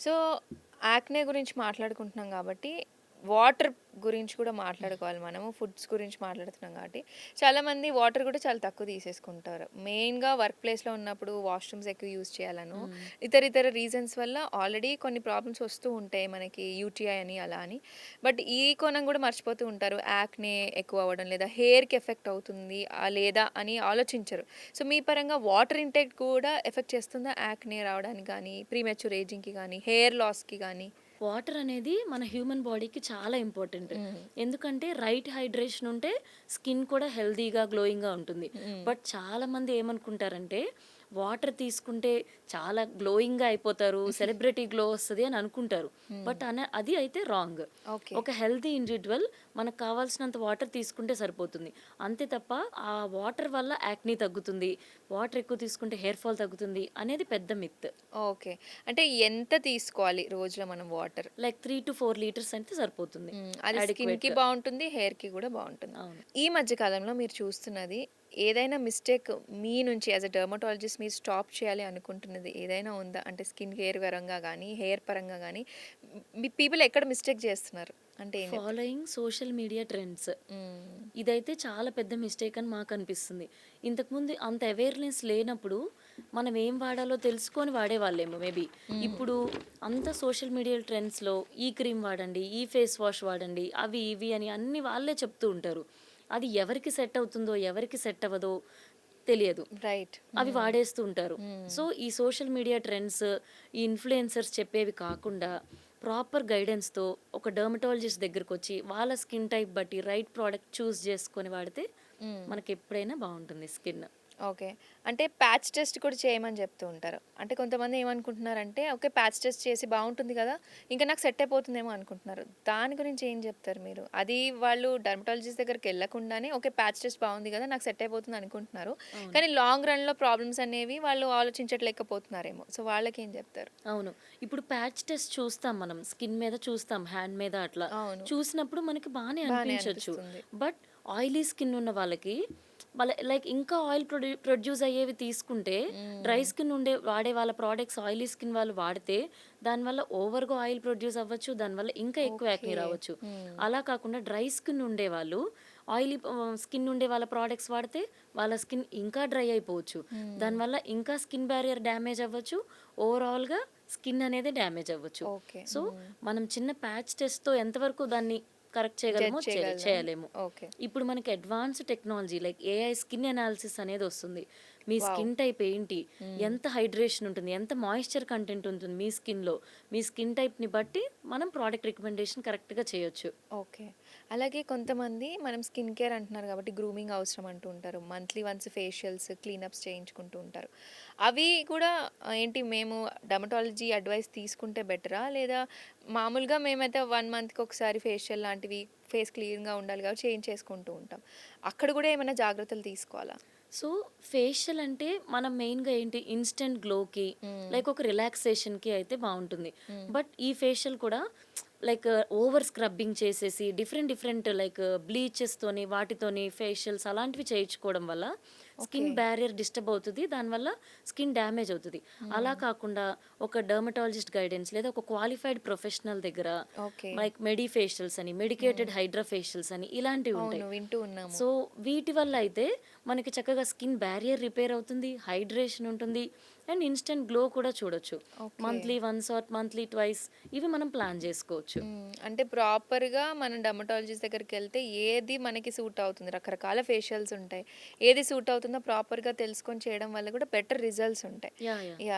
So, acne గురించి మాట్లాడుకుంటున్నాం గాబట్టి, వాటర్ గురించి కూడా మాట్లాడుకోవాలి మనము. ఫుడ్స్ గురించి మాట్లాడుతున్నాం గాబట్టి, చాలామంది వాటర్ గూడా చాలా తక్కువ తీసేసుకుంటారు. మెయిన్‌గా వర్క్ ప్లేస్‌లో ఉన్నప్పుడు వాష్‌రూమ్స్ ఎక్కువ యూజ్ చేయాలనో, హ్మ్. ఇతర రీజన్స్ వల్ల ఆల్రెడీ కొన్ని ప్రాబ్లమ్స్ వస్తూ ఉంటాయి మనకి యూటీఐ అని, అలా అని. బట్ ఈ కోణం గూడా మర్చిపోతూ ఉంటారు. యాక్నే ఎక్కువ అవ్వడం, లేదా హెయిర్‌కి ఎఫెక్ట్ అవుతుంది లేదా అని ఆలోచించరు. సో, మీ పరంగా వాటర్ ఇంటేక్ కూడా ఎఫెక్ట్ చేస్తుందా యాక్నే రావడానికి గానీ, ప్రీమెచ్యూర్ ఏజింగ్‌కి గానీ, హెయిర్ లాస్‌కి గానీ? వాటర్ అనేది మన హ్యూమన్ బాడీకి చాలా ఇంపార్టెంట్. హ్మ్. ఎందుకంటే రైట్ హైడ్రేషన్ ఉంటే స్కిన్ కూడా హెల్తీగా, గ్లోయింగ్‌గా ఉంటుంది. హ్మ్. బట్ చాలామంది ఏమనుకుంటారంటే వాటర్ తీసుకుంటే చాలా గ్లోయింగ్‌గా అయిపోతారు, సెలబ్రిటీ గ్లో వస్తది అని అనుకుంటారు. హ్మ్. బట్ అది అయితే రాంగ్. ఓకే. ఒక హెల్తీ ఇండివిడ్యువల్ మనకు కావాల్సినంత వాటర్ తీసుకుంటే సరిపోతుంది. అంతే తప్ప ఆ వాటర్ వల్ల యాక్నీ తగ్గుతుంది, వాటర్ ఎక్కువ తీసుకుంటే హెయిర్ ఫాల్ తగ్గుతుంది అనేది పెద్ద మిత్. ఓకే. అంటే ఎంత తీసుకోవాలి రోజులో మనం వాటర్? లైక్ 3-4 లీటర్స్ అయితే సరిపోతుంది. అది స్కిన్‌కి అడిక్వేట్‌గా. బావుంటుంది, హెయిర్‌కి గూడా బావుంటుంది. అవును. ఈ మధ్య కాలంలో మీరు చూస్తున్నది ఏదైనా మిస్టేక్ మీ నుంచి యాస్ ఎ డెర్మటాలజిస్ట్ మీరు స్టాప్ చేయాలి అనుకుంటున్నది ఏదైనా ఉందా? అంటే స్కిన్ కేర్ పరంగా గానీ, హెయిర్ పరంగా గానీ, మీ పీపుల్ ఎక్కడ మిస్టేక్ చేస్తున్నారు? అంటే ఏం చెప్తారు? Following social media trends. హ్మ్. ఇదైతే చాలా పెద్ద మిస్టేక్ అని మాకనిపిస్తుంది. ఇంతకుముందు అంత అవేర్‌నెస్ లేనప్పుడు మనం ఏం వాడాలో తెలుసుకొని వాడేవాళ్ళేమో మేబీ. హ్మ్. ఇప్పుడు అంతా సోషల్ మీడియా ట్రెండ్స్‌లో ఈ క్రీమ్ వాడండి, ఈ ఫేస్ వాష్ వాడండి, అవి ఇవి అని అన్నీ వాళ్ళే చెప్తూ ఉంటారు. అది ఎవరికి సెట్ అవుతుందో, ఎవరికి సెట్ అవ్వదో తెలియదు. రైట్. అవి హ్మ్. వాడేస్తూ ఉంటారు. హ్మ్. సో, ఈ సోషల్ మీడియా ట్రెండ్స్, ఈ ఇన్‌ఫ్లుయెన్సర్స్ చెప్పేవి కాకుండా, ప్రాపర్ గైడెన్స్‌తో ఒక డెర్మటాలజిస్ట్ దగ్గరకొచ్చి, వాళ్ళ స్కిన్ టైప్ బట్టి రైట్ ప్రొడక్ట్ చూజ్ చేసుకొని వాడితే, హ్మ్. మనకెప్పుడైనా బావుంటుంది స్కిన్. ఓకే. అంటే ప్యాచ్ టెస్ట్ కూడా చేయమని చెప్తూ ఉంటారు. అంటే కొంతమంది ఏమనుకుంటున్నారంటే, ఓకే. ప్యాచ్ టెస్ట్ చేసి బావుంటుంది గదా! ఇంక నాకు సెట్ అయిపోతుందేమో అనుకుంటున్నారు. దాని గురించి ఏం జెప్తారు మీరు? అది వాళ్ళు డెర్మటాలజిస్ట్ దగ్గరికెళ్ళకుండానే ఓకే. ప్యాచ్ టెస్ట్ బావుంది గదా! నాకు సెట్ అయిపోతుంది అనుకుంటున్నారు. అవును. కానీ లాంగ్ రన్‌లో ప్రాబ్లమ్స్ అనేవి వాళ్ళు ఆలోచించట్లేకపోతున్నారేమో. సో, వాళ్ళకేం జెప్తారు? అవును. ఇప్పుడు ప్యాచ్ టెస్ట్ చూస్తాం మనం. స్కిన్ మీద చూస్తాం, హ్యాండ్ మీద అట్లా. అవును. చూసినప్పుడు మనకి బానే బానే అనిపించొచ్చు. అనిపిస్తుంది. బట్ ఆయిలీ స్కిన్ ఉన్న వాళ్ళకి లైక్ ఇంకా ఆయిల్ ప్రొడ్యూస్ అయ్యేవి తీసుకుంటే, డ్రై హ్మ్. స్కిన్ వాడే వాళ్ళ ప్రొడక్ట్స్ ఆయిలీ స్కిన్ వాళ్ళు వాడితే, దానివల్ల ఓవర్‌గా ఆయిల్ ప్రొడ్యూస్ అవ్వచ్చు. దానివల్ల ఇంకా ఎక్కువ ఓకే. యాక్ని రావచ్చు. హ్మ్. అలా కాకుండా డ్రై స్కిన్ ఉండేవాళ్ళు స్కిన్ ఉండే వాళ్ళ ప్రొడక్ట్స్ వాడితే, వాళ్ళ స్కిన్ ఇంకా డ్రై అయిపోవచ్చు. హ్మ్. దానివల్ల ఇంకా స్కిన్ బ్యారియర్ డ్యామేజ్ అవ్వచ్చు. ఓవరాల్‌గా స్కిన్ అనేది డ్యామేజ్ అవ్వచ్చు. ఓకే. సో, హ్మ్. మనం చిన్న ప్యాచ్ టెస్ట్‌తో ఎంతవరకు దాన్ని కరెక్ట్ చేయగలమో జడ్జ్ చేయగలం. చేయలేము. ఓకే. ఇప్పుడు మనకి advanced technology like AI skin analysis అనేదొస్తుంది. మీ వావ్! స్కిన్ టైప్ ఏంటి? హ్మ్. ఎంత హైడ్రేషన్ ఉంటుంది? ఎంత మాయిశ్చర్ కంటెంట్ ఉంటుంది మీ స్కిన్‌లో? మీ స్కిన్ టైప్‌ని బట్టి మనం ప్రొడక్ట్ రికమెండేషన్ కరెక్ట్‌గా చేయొచ్చు. ఓకే. అలాగే కొంతమంది మనం స్కిన్ కేర్ అంటున్నారు కాబట్టి గ్రూమింగ్ అవసరం అంటూ ఉంటారు. మంత్లీ వన్స్ ఫేషియల్స్, క్లీనప్స్ చేయించుకుంటూ ఉంటారు. అవి కూడా ఏంటి మేము డెర్మటాలజీ అడ్వైస్ తీసుకుంటే బెటరా? లేదా మామూలుగా మేమైతే 1 మంత్‌కి ఒకసారి ఫేషియల్ లాంటివి ఫేస్ క్లీన్‌గా ఉండాలి కాబట్టి చేయించేసుకుంటూ ఉంటాం. అక్కడ కూడా ఏమైనా జాగ్రత్తలు తీసుకోవాలా? సో, ఫేషియల్ అంటే మనం మెయిన్‌గా ఏంటి ఇన్‌స్టంట్ గ్లోకి, హ్మ్. లైక్ ఒక రిలాక్సేషన్‌కి అయితే బావుంటుంది. హ్మ్. బట్ ఈ ఫేషియల్ కూడా లైక్ ఓవర్ స్క్రబ్బింగ్ చేసేసి డిఫరెంట్ డిఫరెంట్ లైక్ బ్లీచెస్‌తోని వాటితోని ఫేషియల్స్ అలాంటివి చేయించుకోవడం వల్ల ఓకే. స్కిన్ బ్యారియర్ డిస్టర్బ్ అవుతది. దానివల్ల స్కిన్ డ్యామేజ్ అవుతది. అలా హ్మ్. కాకుండా ఒక డెర్మటాలజిస్ట్ గైడెన్స్ లేదా ఒక క్వాలిఫైడ్ ప్రొఫెషనల్ దగ్గర ఓకే. లైక్ మెడి ఫేషియల్స్ అని, మెడికేటెడ్ హ్మ్. హైడ్రా ఫేషియల్స్ అని ఇలాంటివి ఉంటాయి. అవును. వింటూ ఉన్నాము. సో, వీటి వల్ల అయితే మనకి చక్కగా స్కిన్ బ్యారియర్ రిపేర్ అవుతుంది. హైడ్రేషన్ ఉంటుంది. అండ్ ఇన్‌స్టంట్ గ్లో కూడా చూడొచ్చు. Okay. Monthly once or monthly twice ఇవి మనం ప్లాన్ జేసుకోవచ్చు. అంటే ప్రాపర్‌గా మనం డెర్మటాలజిస్ట్ దగ్గరికెళ్తే ఏది మనకి సూట్ అవుతుంది. రకరకాల ఫేషియల్స్ ఉంటాయి. ఏది సూట్ అవుతుందో ప్రాపర్‌గా తెలుసుకొని చేయడం వల్ల కూడా బెటర్ రిజల్ట్స్ ఉంటాయి. యాహ్! యాహ్! యాహ్!